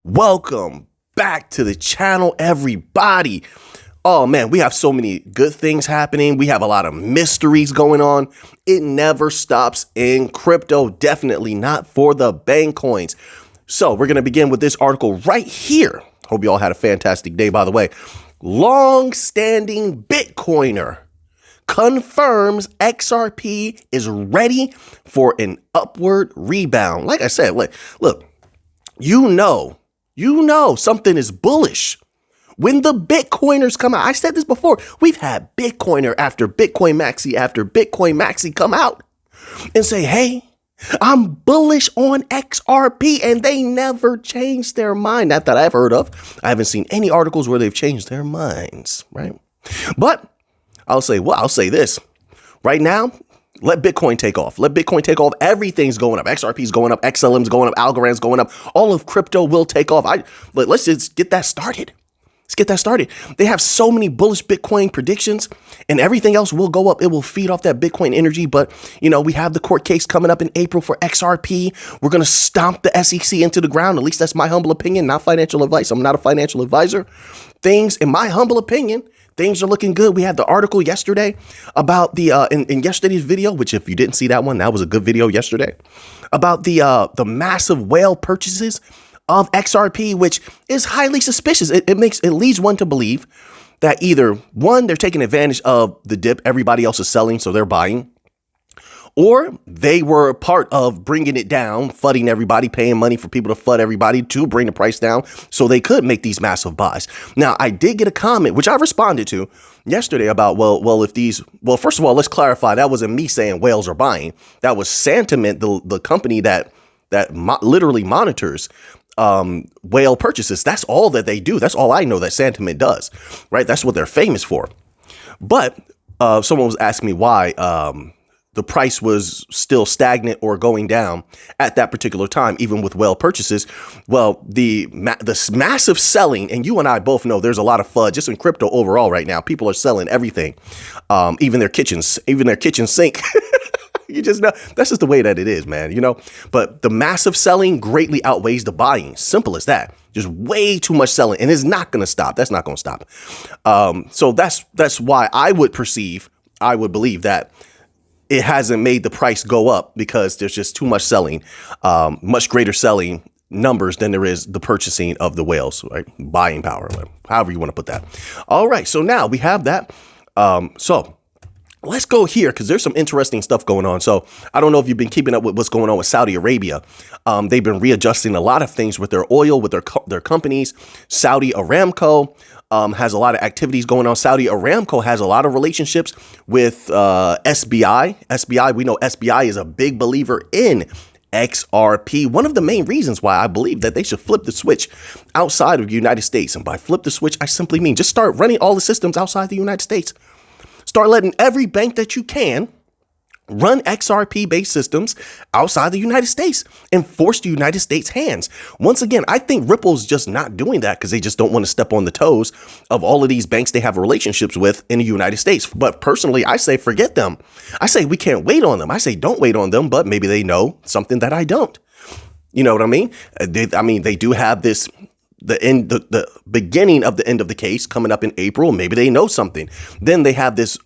Welcome back to the channel, everybody. Oh man, we have so many good things happening. We have a lot of mysteries going on. It never stops in crypto, definitely not for the bank coins. So we're going to begin with this article right here. Hope you all had a fantastic day, by the way. Long-standing Bitcoiner confirms XRP is ready for an upward rebound. Like I said, look, you know something is bullish when the Bitcoiners come out. I said this before. We've had Bitcoiner after Bitcoin Maxi come out and say, hey, I'm bullish on XRP, and they never changed their mind. Not that I've heard of. I haven't seen any articles where they've changed their minds, right? But I'll say this right now. Let Bitcoin take off. Let Bitcoin take off. Everything's going up. XRP's going up. XLM's going up. Algorand's going up. All of crypto will take off. Let's just get that started. Let's get that started. They have so many bullish Bitcoin predictions, and everything else will go up. It will feed off that Bitcoin energy. But, we have the court case coming up in April for XRP. We're going to stomp the SEC into the ground. At least that's my humble opinion, not financial advice. I'm not a financial advisor. Things, in my humble opinion, things are looking good. We had the article yesterday about the in yesterday's video, which if you didn't see that one, that was a good video yesterday, about the massive whale purchases of XRP, which is highly suspicious. It leads one to believe that either one, they're taking advantage of the dip everybody else is selling, so they're buying, or they were a part of bringing it down, fudding everybody, paying money for people to FUD everybody to bring the price down so they could make these massive buys. Now, I did get a comment, which I responded to yesterday about, first of all, let's clarify. That wasn't me saying whales are buying. That was Sentiment, the company that literally monitors whale purchases. That's all that they do. That's all I know that Sentiment does, right? That's what they're famous for. But someone was asking me why the price was still stagnant or going down at that particular time, even with whale purchases. Well, the massive selling, and you and I both know there's a lot of FUD just in crypto overall right now. People are selling everything, even their kitchen sink. You just know that's just the way that it is, man, but the massive selling greatly outweighs the buying. Simple as that. Just way too much selling, and it's not going to stop. That's not going to stop. So that's why I would believe that it hasn't made the price go up, because there's just too much selling, much greater selling numbers than there is the purchasing of the whales, right? Buying power, however you want to put that. All right. So now we have that. So let's go here, because there's some interesting stuff going on. So I don't know if you've been keeping up with what's going on with Saudi Arabia. They've been readjusting a lot of things with their oil, with their companies. Saudi Aramco has a lot of activities going on. Saudi Aramco has a lot of relationships with SBI. We know SBI is a big believer in XRP. One of the main reasons why I believe that they should flip the switch outside of the United States. And by flip the switch, I simply mean just start running all the systems outside the United States. Start letting every bank that you can run XRP-based systems outside the United States and force the United States' hands. Once again, I think Ripple's just not doing that because they just don't want to step on the toes of all of these banks they have relationships with in the United States. But personally, I say forget them. I say we can't wait on them. I say don't wait on them, but maybe they know something that I don't. You know what I mean? They do have this. The beginning of the end of the case coming up in April. Maybe they know something. Then they have this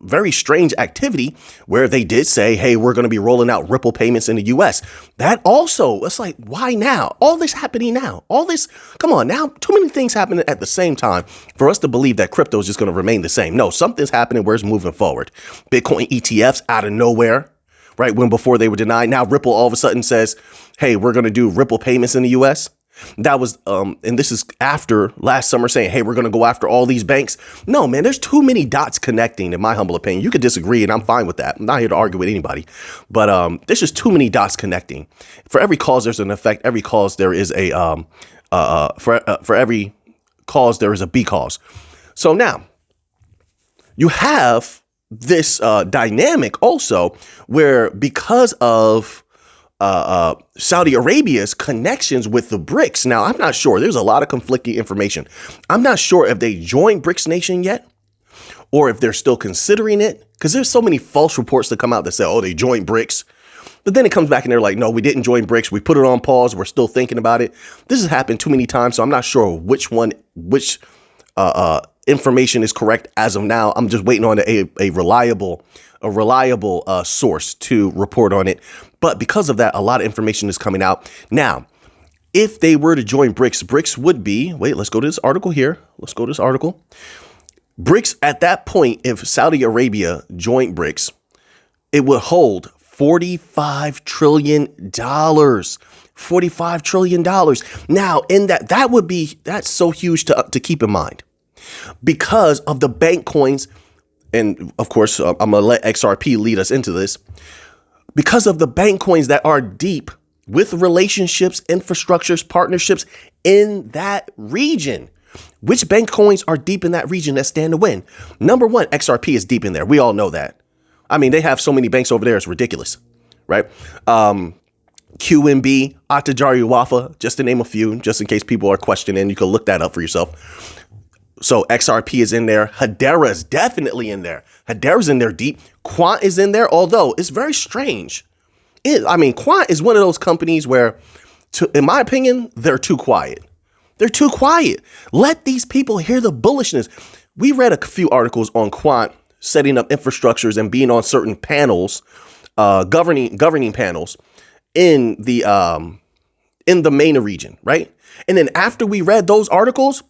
very strange activity where they did say, hey, we're going to be rolling out Ripple payments in the US. That also, it's like, why now? All this happening now. All this, come on now. Too many things happening at the same time for us to believe that crypto is just going to remain the same. No, something's happening where it's moving forward. Bitcoin ETFs out of nowhere, right? When before they were denied. Now Ripple all of a sudden says, hey, we're going to do Ripple payments in the US. That was, and this is after last summer saying, hey, we're going to go after all these banks. No, man, there's too many dots connecting, in my humble opinion. You could disagree, and I'm fine with that. I'm not here to argue with anybody, but there's just too many dots connecting. For every cause, there's an effect. Every cause, there is a, for every cause, there is a B cause. So now you have this dynamic also where, because of Saudi Arabia's connections with the BRICS. Now, I'm not sure. There's a lot of conflicting information. I'm not sure if they joined BRICS Nation yet, or if they're still considering it, because there's so many false reports that come out that say, oh, they joined BRICS. But then it comes back and they're like, no, we didn't join BRICS. We put it on pause. We're still thinking about it. This has happened too many times, so I'm not sure which information is correct as of now. I'm just waiting on a reliable source to report on it. But because of that, a lot of information is coming out now. If they were to join BRICS, BRICS would be, wait, let's go to this article here. Let's go to this article. BRICS at that point, if Saudi Arabia joined BRICS, it would hold $45 trillion. $45 trillion. Now, in that's so huge to keep in mind because of the bank coins. And of course, I'm going to let XRP lead us into this because of the bank coins that are deep with relationships, infrastructures, partnerships in that region. Which bank coins are deep in that region that stand to win? Number one, XRP is deep in there. We all know that. I mean, they have so many banks over there. It's ridiculous, right? QNB, Atajari Wafa, just to name a few, just in case people are questioning. You can look that up for yourself. So XRP is in there. Hedera is definitely in there. Hedera's in there deep. Quant is in there, although it's very strange. Quant is one of those companies where, in my opinion, they're too quiet. They're too quiet. Let these people hear the bullishness. We read a few articles on Quant setting up infrastructures and being on certain panels, governing panels in the MENA region, right? And then after we read those articles,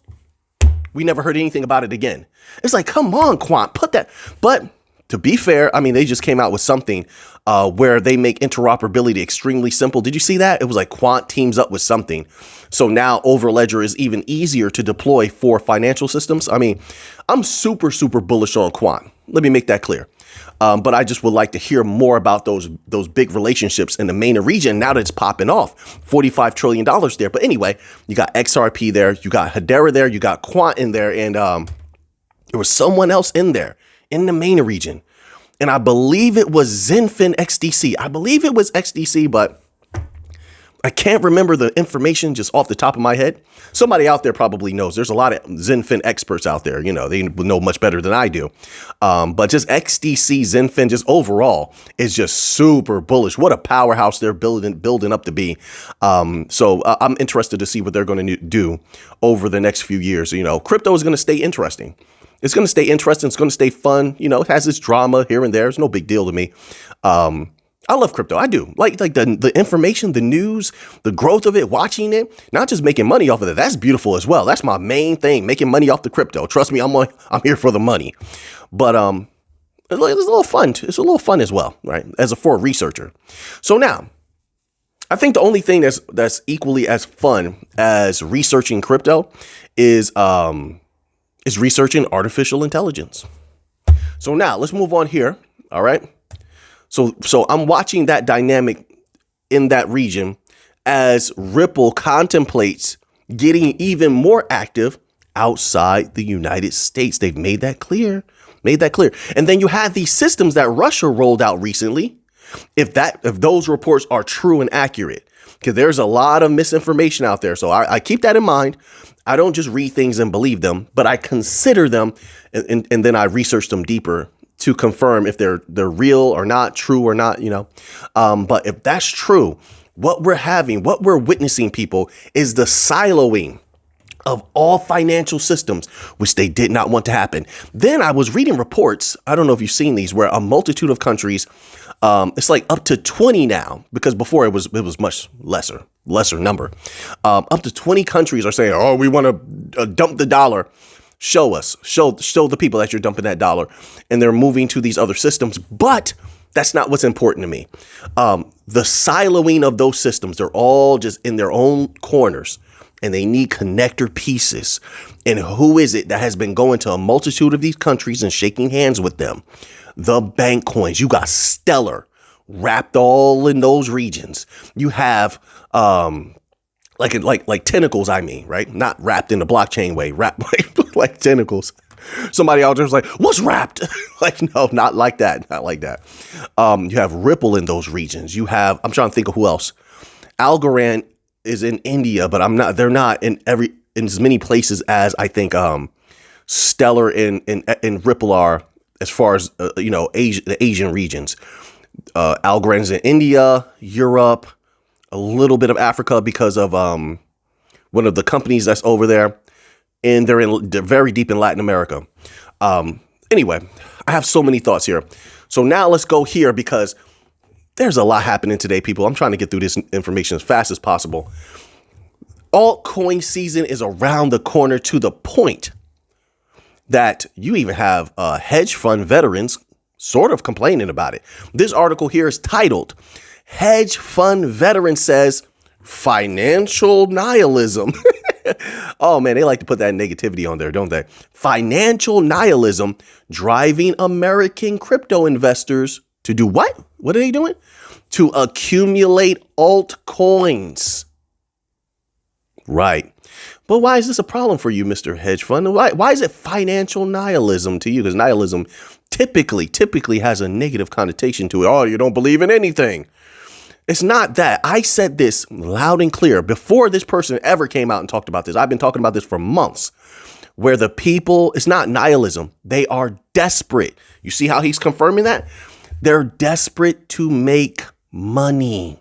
we never heard anything about it again. It's like, come on, Quant, put that. But to be fair, I mean, they just came out with something where they make interoperability extremely simple. Did you see that? It was like Quant teams up with something. So now Overledger is even easier to deploy for financial systems. I mean, I'm super, super bullish on Quant. Let me make that clear. But I just would like to hear more about those big relationships in the MENA region now that it's popping off. $45 trillion there. But anyway, you got XRP there. You got Hedera there. You got Quant in there. And there was someone else in there in the MENA region. And I believe it was Zenfin XDC. I believe it was XDC, but I can't remember the information just off the top of my head. Somebody out there probably knows. There's a lot of Zenfin experts out there. You know, they know much better than I do. But just XDC, Zenfin, just overall is just super bullish. What a powerhouse they're building up to be. So I'm interested to see what they're going to do over the next few years. You know, crypto is going to stay interesting. It's going to stay interesting. It's going to stay fun. You know, it has its drama here and there. It's no big deal to me. I love crypto. I do like the information, the news, the growth of it, watching it, not just making money off of it. That's beautiful as well. That's my main thing, making money off the crypto. Trust me, I'm here for the money. But it's a little fun. It's a little fun as well, right? For a researcher. So now, I think the only thing that's equally as fun as researching crypto is researching artificial intelligence. So now let's move on here. All right. So I'm watching that dynamic in that region as Ripple contemplates getting even more active outside the United States. They've made that clear. And then you have these systems that Russia rolled out recently. If those reports are true and accurate, because there's a lot of misinformation out there. So I keep that in mind. I don't just read things and believe them, but I consider them and then I research them deeper to confirm if they're real or not, true or not, you know. But if that's true, what we're witnessing, people, is the siloing of all financial systems, which they did not want to happen. Then I was reading reports, I don't know if you've seen these, where a multitude of countries, it's like up to 20 now, because before it was much lesser number. Up to 20 countries are saying, oh, we want to dump the dollar. Show the people that you're dumping that dollar, and they're moving to these other systems. But that's not what's important to me. The siloing of those systems, they're all just in their own corners and they need connector pieces. And who is it that has been going to a multitude of these countries and shaking hands with them? The bank coins. You got Stellar wrapped all in those regions. You have, like tentacles, I mean, right? Not wrapped in the blockchain way, wrapped like tentacles. Somebody out there's like, what's wrapped? Like, no, not like that. Not like that. You have Ripple in those regions. You have, I'm trying to think of who else. Algorand is in India, but they're not in as many places as I think Stellar and Ripple are, as far as, the Asian regions. Algorithms in India, Europe, a little bit of Africa because of one of the companies that's over there. And they're very deep in Latin America. Anyway, I have so many thoughts here. So now let's go here because there's a lot happening today, people. I'm trying to get through this information as fast as possible. Altcoin season is around the corner to the point that you even have hedge fund veterans sort of complaining about it. This article here is titled, Hedge Fund Veteran Says Financial Nihilism. Oh, man, they like to put that negativity on there, don't they? Financial nihilism driving American crypto investors to do what? What are they doing? To accumulate altcoins. Right. But why is this a problem for you, Mr. Hedge Fund? Why is it financial nihilism to you? Because nihilism typically has a negative connotation to it. Oh, you don't believe in anything. It's not that. I said this loud and clear before this person ever came out and talked about this. I've been talking about this for months, where the people, it's not nihilism. They are desperate. You see how he's confirming that? They're desperate to make money.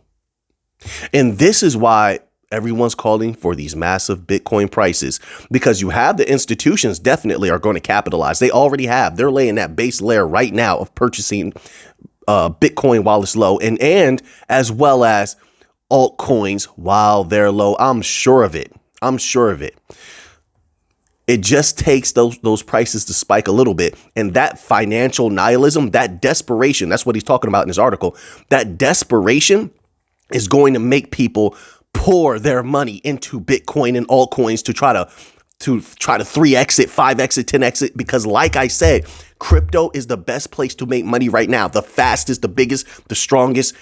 And this is why everyone's calling for these massive Bitcoin prices, because you have the institutions definitely are going to capitalize. They already have. They're laying that base layer right now of purchasing Bitcoin while it's low, and as well as altcoins while they're low. I'm sure of it. It just takes those prices to spike a little bit. And that financial nihilism, that desperation, that's what he's talking about in his article. That desperation is going to make people pour their money into Bitcoin and altcoins to try to 3x it, 5x it, 10x it, because like I said, crypto is the best place to make money right now. The fastest, the biggest, the strongest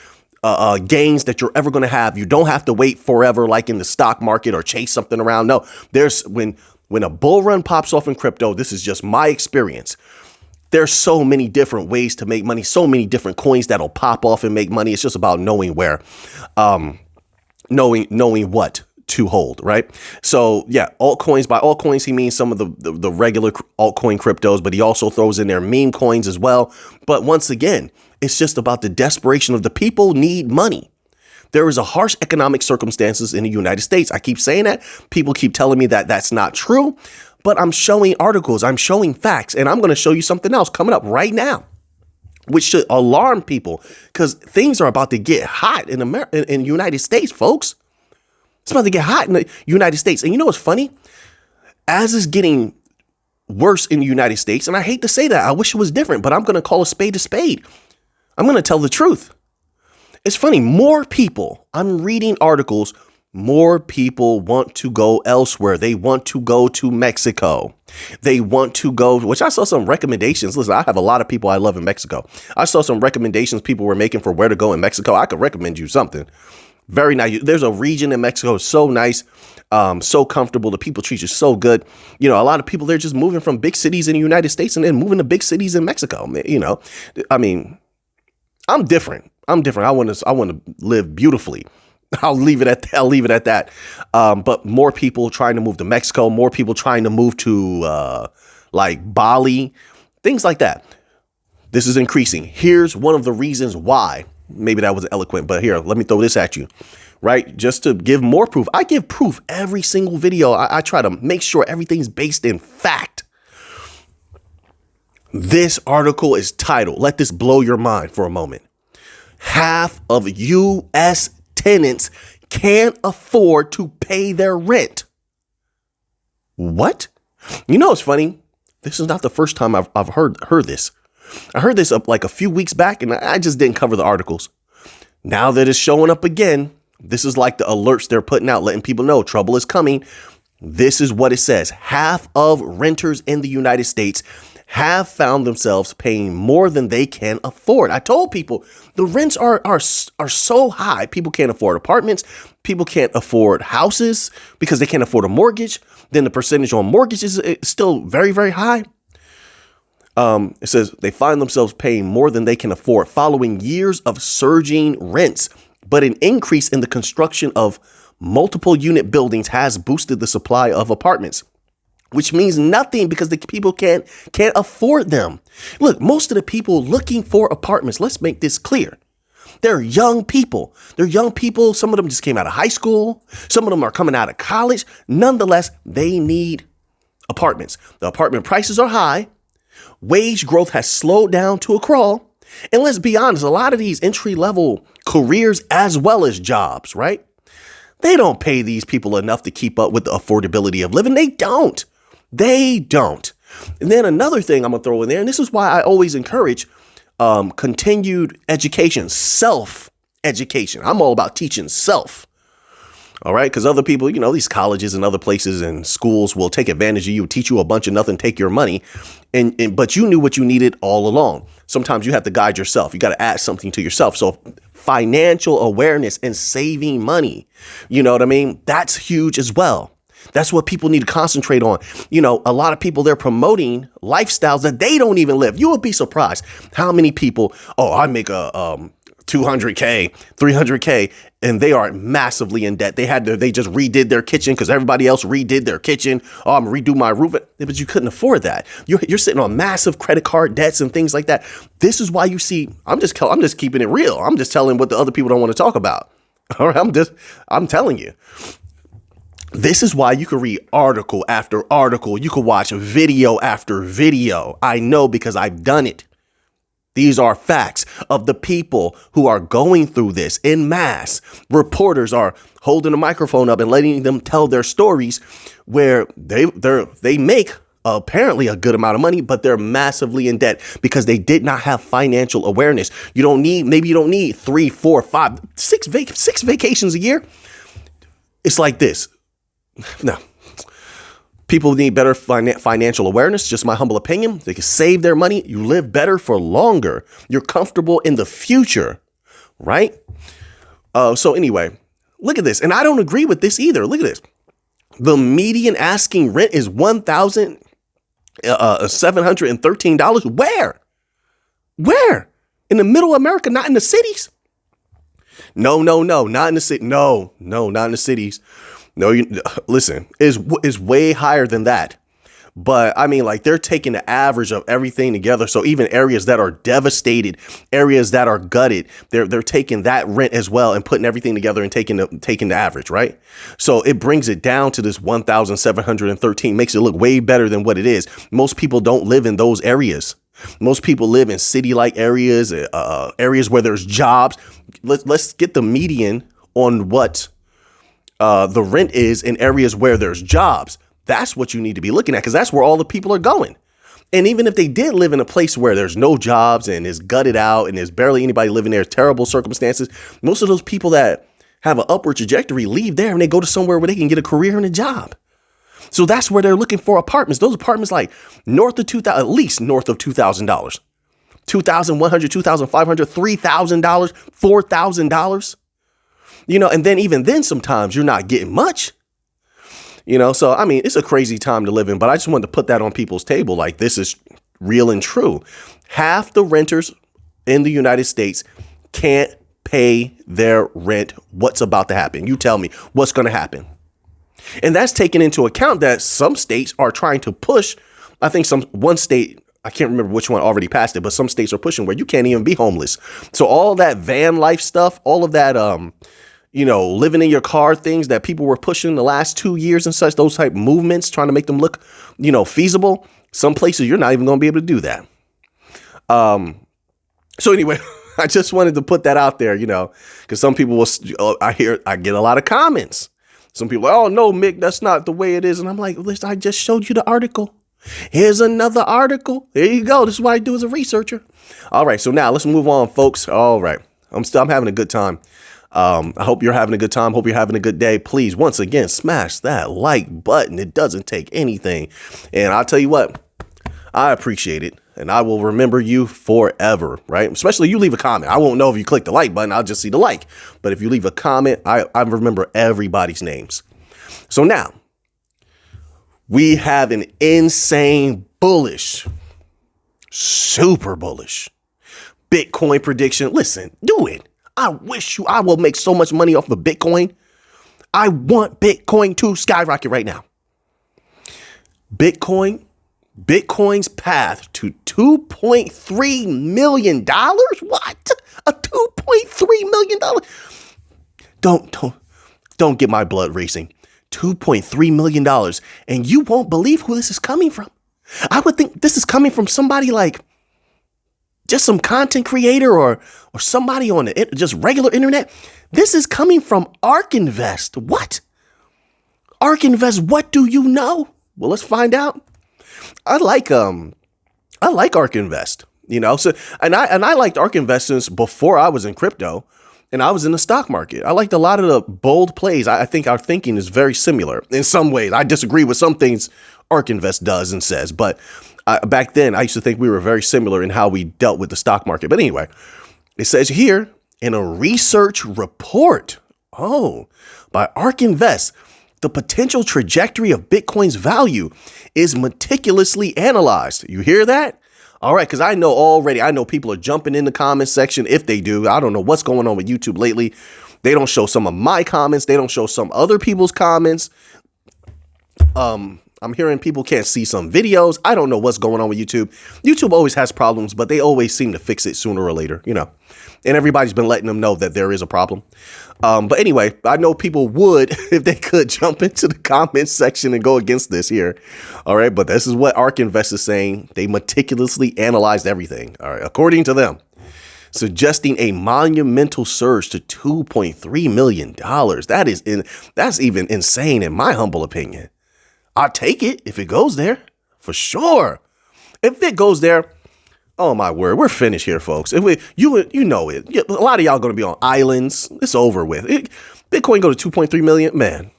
gains that you're ever going to have. You don't have to wait forever like in the stock market or chase something around. No, there's when a bull run pops off in crypto, this is just my experience. There's so many different ways to make money, so many different coins that'll pop off and make money. It's just about knowing where, knowing what to hold, right? So yeah, altcoins. By altcoins, he means some of the regular altcoin cryptos, but he also throws in there meme coins as well. But once again, it's just about the desperation of the people need money. There is a harsh economic circumstances in the United States. I keep saying that. People keep telling me that that's not true, but I'm showing articles, I'm showing facts, and I'm going to show you something else coming up right now, which should alarm people because things are about to get hot in America, in the United States, folks. It's about to get hot in the United States. And you know what's funny? As it's getting worse in the United States, and I hate to say that, I wish it was different, but I'm going to call a spade a spade. I'm going to tell the truth. It's funny. More people, I'm reading articles, more people want to go elsewhere. They want to go to Mexico. They want to go, which I saw some recommendations. Listen, I have a lot of people I love in Mexico. I saw some recommendations people were making for where to go in Mexico. I could recommend you something. Very nice. There's a region in Mexico, so nice, so comfortable. The people treat you so good. You know, a lot of people, they're just moving from big cities in the United States and then moving to big cities in Mexico. You know, I mean, I'm different. I want to live beautifully. I'll leave it at that. But more people trying to move to Mexico, more people trying to move to like Bali, things like that. This is increasing. Here's one of the reasons why. Maybe that was eloquent, but here, let me throw this at you, right? Just to give more proof. I give proof every single video. I try to make sure everything's based in fact. This article is titled, let this blow your mind for a moment. Half of U.S. tenants can't afford to pay their rent. What? You know, it's funny. This is not the first time I've heard this. I heard this up like a few weeks back and I just didn't cover the articles. Now that it's showing up again, this is like the alerts they're putting out, letting people know trouble is coming. This is what it says. Half of renters in the United States have found themselves paying more than they can afford. I told people the rents are so high. People can't afford apartments. People can't afford houses because they can't afford a mortgage. Then the percentage on mortgages is still very, very high. It says they find themselves paying more than they can afford following years of surging rents, but an increase in the construction of multiple unit buildings has boosted the supply of apartments, which means nothing because the people can't afford them. Look, most of the people looking for apartments, let's make this clear. They're young people. They're young people. Some of them just came out of high school. Some of them are coming out of college. Nonetheless, they need apartments. The apartment prices are high. Wage growth has slowed down to a crawl. And let's be honest, a lot of these entry-level careers as well as jobs, right? They don't pay these people enough to keep up with the affordability of living. They don't. They don't. And then another thing I'm going to throw in there, and this is why I always encourage continued education, self-education. I'm all about teaching self. All right. Because other people, you know, these colleges and other places and schools will take advantage of you, teach you a bunch of nothing, take your money. But you knew what you needed all along. Sometimes you have to guide yourself. You got to add something to yourself. So financial awareness and saving money, you know what I mean? That's huge as well. That's what people need to concentrate on. You know, a lot of people, they're promoting lifestyles that they don't even live. You will be surprised how many people, I make a 200K, 300K, and they are massively in debt. They just redid their kitchen because everybody else redid their kitchen. Oh, I'm gonna redo my roof. But you couldn't afford that. You're sitting on massive credit card debts and things like that. This is why you see, I'm just keeping it real. I'm just telling what the other people don't want to talk about. All right, I'm telling you. This is why you can read article after article. You can watch video after video. I know because I've done it. These are facts of the people who are going through this en masse. Reporters are holding a microphone up and letting them tell their stories where they make apparently a good amount of money, but they're massively in debt because they did not have financial awareness. Maybe you don't need 3, 4, 5, 6 vacations a year. It's like this. No. People need better financial awareness. Just my humble opinion. They can save their money. You live better for longer. You're comfortable in the future, right? So anyway, look at this. And I don't agree with this either. Look at this. The median asking rent is $1,713. Where? In the middle of America, not in the cities. No, not in the city. No, not in the cities. No, listen, is way higher than that. But I mean, like they're taking the average of everything together. So even areas that are devastated, areas that are gutted, they're taking that rent as well and putting everything together and taking the average. Right. So it brings it down to this 1,713, makes it look way better than what it is. Most people don't live in those areas. Most people live in city-like areas, areas where there's jobs. Let's get the median on what the rent is in areas where there's jobs. That's what you need to be looking at because that's where all the people are going. And even if they did live in a place where there's no jobs and is gutted out and there's barely anybody living there, terrible circumstances, most of those people that have an upward trajectory leave there and they go to somewhere where they can get a career and a job. So that's where they're looking for apartments. Those apartments like north of $2,000, at least north of $2,000, $2,100, $2,500, $3,000, $4,000. You know, and then even then sometimes you're not getting much, you know, so, I mean, it's a crazy time to live in, but I just wanted to put that on people's table. Like this is real and true. Half the renters in the United States can't pay their rent. What's about to happen? You tell me what's going to happen. And that's taken into account that some states are trying to push. I think one state, I can't remember which one already passed it, but some states are pushing where you can't even be homeless. So all that van life stuff, all of that, living in your car things that people were pushing the last 2 years and such, those type movements trying to make them look, feasible. Some places you're not even going to be able to do that. So anyway, I just wanted to put that out there, because some people I get a lot of comments. Some people are, oh, no, Mick, that's not the way it is. And I'm like, listen, I just showed you the article. Here's another article. There you go. This is what I do as a researcher. All right. So now let's move on, folks. All right. I'm having a good time. I hope you're having a good time. Hope you're having a good day. Please, once again, smash that like button. It doesn't take anything. And I'll tell you what, I appreciate it. And I will remember you forever, right? Especially you leave a comment. I won't know if you click the like button. I'll just see the like. But if you leave a comment, I remember everybody's names. So now we have an insane bullish, super bullish Bitcoin prediction. Listen, do it. I will make so much money off of Bitcoin. I want Bitcoin to skyrocket right now. Bitcoin Bitcoin's path to $2.3 million? What? A $2.3 million? Don't get my blood racing. $2.3 million. And you won't believe who this is coming from. I would think this is coming from somebody like just some content creator or somebody on the just regular internet. This is coming from ARK Invest. What? ARK Invest, what do you know? Well, let's find out. I like ARK Invest, you know. So and I liked ARK Invest since before I was in crypto and I was in the stock market. I liked a lot of the bold plays. I think our thinking is very similar in some ways. I disagree with some things ARK Invest does and says, but back then I used to think we were very similar in how we dealt with the stock market. But anyway, it says here in a research report, by ARK Invest, the potential trajectory of Bitcoin's value is meticulously analyzed. You hear that? All right, because I know people are jumping in the comments section. If they do, I don't know what's going on with YouTube lately. They don't show some of my comments. They don't show some other people's comments. I'm hearing people can't see some videos. I don't know what's going on with YouTube. YouTube always has problems, but they always seem to fix it sooner or later, you know. And everybody's been letting them know that there is a problem. But anyway, I know people would, if they could, jump into the comments section and go against this here. All right. But this is what ARK Invest is saying. They meticulously analyzed everything. All right. According to them, suggesting a monumental surge to $2.3 million. That's even insane in my humble opinion. I'll take it if it goes there for sure. If it goes there, oh my word, we're finished here, folks. If you know it. A lot of y'all going to be on islands. It's over with. Bitcoin go to 2.3 million, man.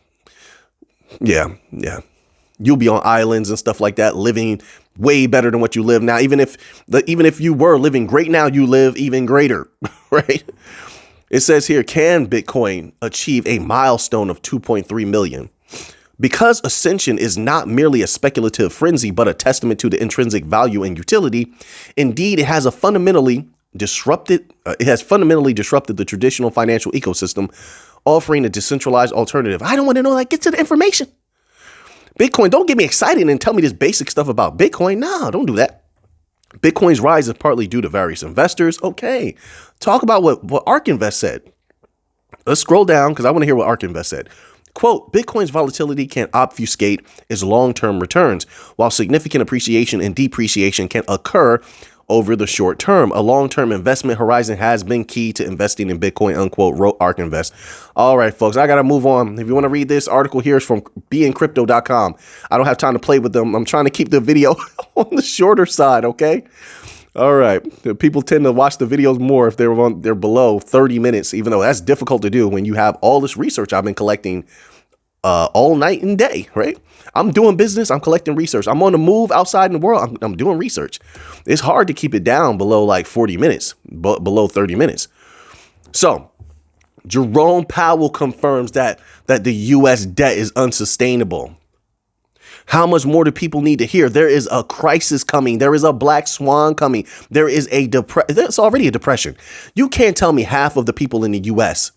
Yeah. You'll be on islands and stuff like that, living way better than what you live now. Even if you were living great now, you live even greater, right? It says here, can Bitcoin achieve a milestone of 2.3 million? Because ascension is not merely a speculative frenzy, but a testament to the intrinsic value and utility. Indeed, it has fundamentally disrupted the traditional financial ecosystem, offering a decentralized alternative. I don't want to know that. Get to the information. Bitcoin, don't get me excited and tell me this basic stuff about Bitcoin. No, don't do that. Bitcoin's rise is partly due to various investors. Okay, talk about what ARK Invest said. Let's scroll down because I want to hear what ARK Invest said. Quote, Bitcoin's volatility can obfuscate its long-term returns, while significant appreciation and depreciation can occur over the short term. A long-term investment horizon has been key to investing in Bitcoin, unquote, wrote ARK Invest. All right, folks, I got to move on. If you want to read this article here, is from beincrypto.com. I don't have time to play with them. I'm trying to keep the video on the shorter side, okay? All right. People tend to watch the videos more if they're below 30 minutes, even though that's difficult to do when you have all this research I've been collecting all night and day, right? I'm doing business. I'm collecting research. I'm on the move outside in the world. I'm doing research. It's hard to keep it down below like 40 minutes, below 30 minutes. So Jerome Powell confirms that the U.S. debt is unsustainable. How much more do people need to hear? There is a crisis coming. There is a black swan coming. There is there's already a depression. You can't tell me half of the people in the U.S.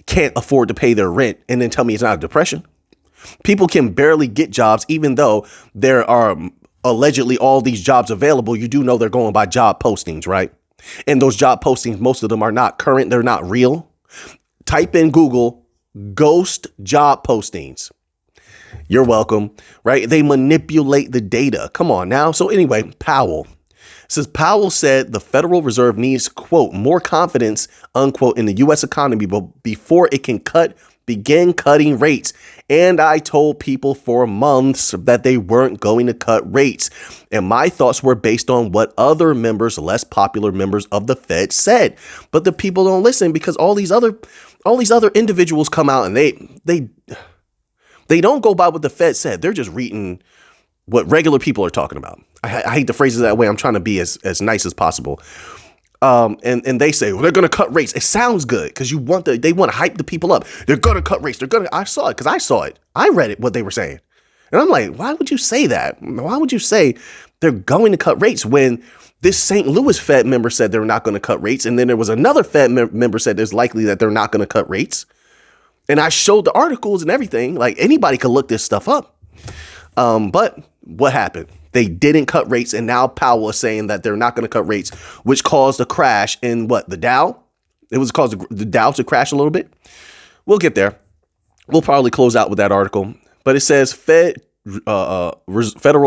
can't afford to pay their rent and then tell me it's not a depression. People can barely get jobs, even though there are allegedly all these jobs available. You do know they're going by job postings, right? And those job postings, most of them are not current. They're not real. Type in Google ghost job postings. You're welcome, right? They manipulate the data. Come on now. So anyway, Powell says Powell said the Federal Reserve needs, quote, more confidence, unquote, in the U.S. economy before it can begin cutting rates. And I told people for months that they weren't going to cut rates. And my thoughts were based on what other members, less popular members of the Fed said. But the people don't listen because all these other individuals come out and they don't go by what the Fed said. They're just reading what regular people are talking about. I hate to phrase it that way. I'm trying to be as nice as possible. And they say, well, they're going to cut rates. It sounds good because they want to hype the people up. They're going to cut rates. I saw it because I saw it. I read it, what they were saying. And I'm like, why would you say that? Why would you say they're going to cut rates when this St. Louis Fed member said they're not going to cut rates? And then there was another Fed member said there's likely that they're not going to cut rates. And I showed the articles and everything. Like anybody could look this stuff up. But what happened? They didn't cut rates, and now Powell is saying that they're not going to cut rates, which caused a crash in the Dow. It was caused the Dow to crash a little bit. We'll get there. We'll probably close out with that article, but it says Federal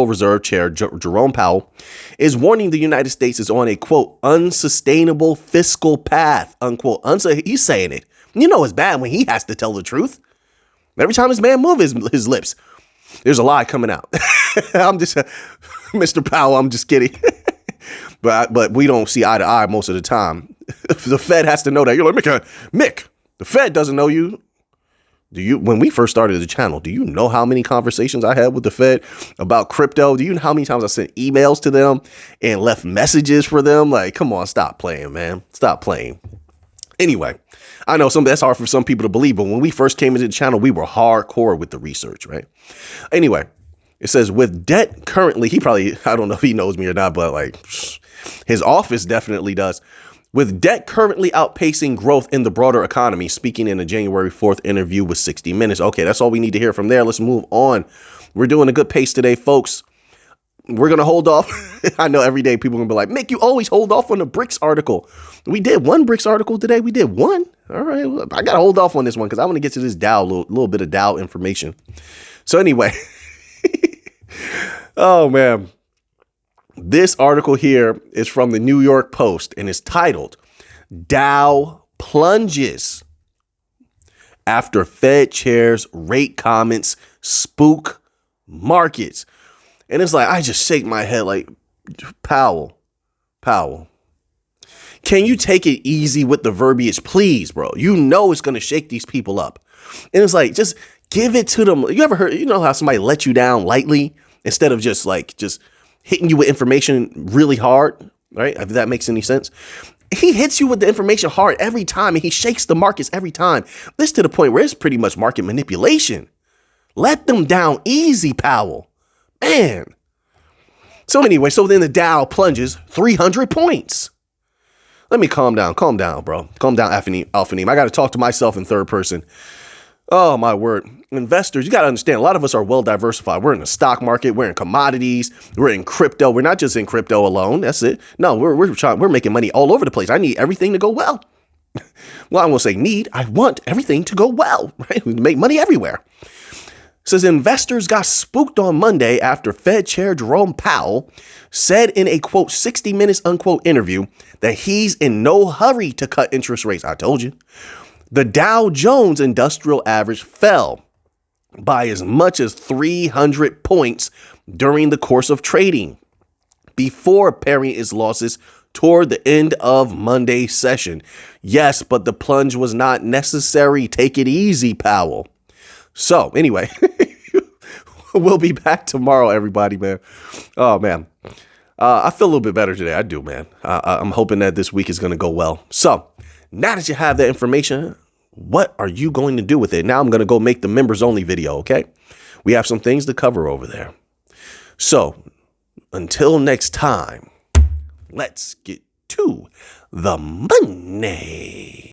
Reserve Chair Jerome Powell is warning the United States is on a, quote, unsustainable fiscal path, unquote. He's saying it. You know it's bad when he has to tell the truth. Every time this man moves his lips, there's a lie coming out. I'm just, Mr. Powell, I'm just kidding. but we don't see eye to eye most of the time. The Fed has to know that. You're like, Mick, the Fed doesn't know you. When we first started the channel, do you know how many conversations I had with the Fed about crypto? Do you know how many times I sent emails to them and left messages for them? Like, come on, stop playing, man. Stop playing. Anyway, I know that's hard for some people to believe, but when we first came into the channel, we were hardcore with the research, right? Anyway, it says with debt currently, I don't know if he knows me or not, but like his office definitely does. With debt currently outpacing growth in the broader economy, speaking in a January 4th interview with 60 Minutes. Okay, that's all we need to hear from there. Let's move on. We're doing a good pace today, folks. We're going to hold off. I know every day people are going to be like, Mick, you always hold off on the BRICS article. We did one BRICS article today. We did one. All right. I got to hold off on this one because I want to get to this Dow, little bit of Dow information. So anyway, oh, man. This article here is from the New York Post and it's titled Dow Plunges After Fed Chair's Rate Comments Spook Markets. And it's like, I just shake my head like, Powell, can you take it easy with the verbiage, please, bro? You know it's going to shake these people up. And it's like, just give it to them. You ever heard, you know how somebody let you down lightly instead of just hitting you with information really hard, right? If that makes any sense. He hits you with the information hard every time and he shakes the markets every time. This to the point where it's pretty much market manipulation. Let them down easy, Powell. Man. So anyway, then the Dow plunges 300 points. Let me calm down, bro. Calm down, Alphaneem. I got to talk to myself in third person. Oh, my word. Investors, you got to understand, a lot of us are well diversified. We're in the stock market. We're in commodities. We're in crypto. We're not just in crypto alone. That's it. No, we're making money all over the place. I need everything to go well. Well, I won't say need. I want everything to go well, right? We make money everywhere. It says investors got spooked on Monday after Fed Chair Jerome Powell said in a, quote, 60 Minutes, unquote, interview that he's in no hurry to cut interest rates. I told you. The Dow Jones Industrial Average fell by as much as 300 points during the course of trading before paring its losses toward the end of Monday's session. Yes, but the plunge was not necessary. Take it easy, Powell. So anyway, we'll be back tomorrow, everybody, man. Oh, man. I feel a little bit better today. I do, man. I'm hoping that this week is going to go well. So now that you have that information, what are you going to do with it? Now I'm going to go make the members only video. OK, we have some things to cover over there. So until next time, let's get to the money.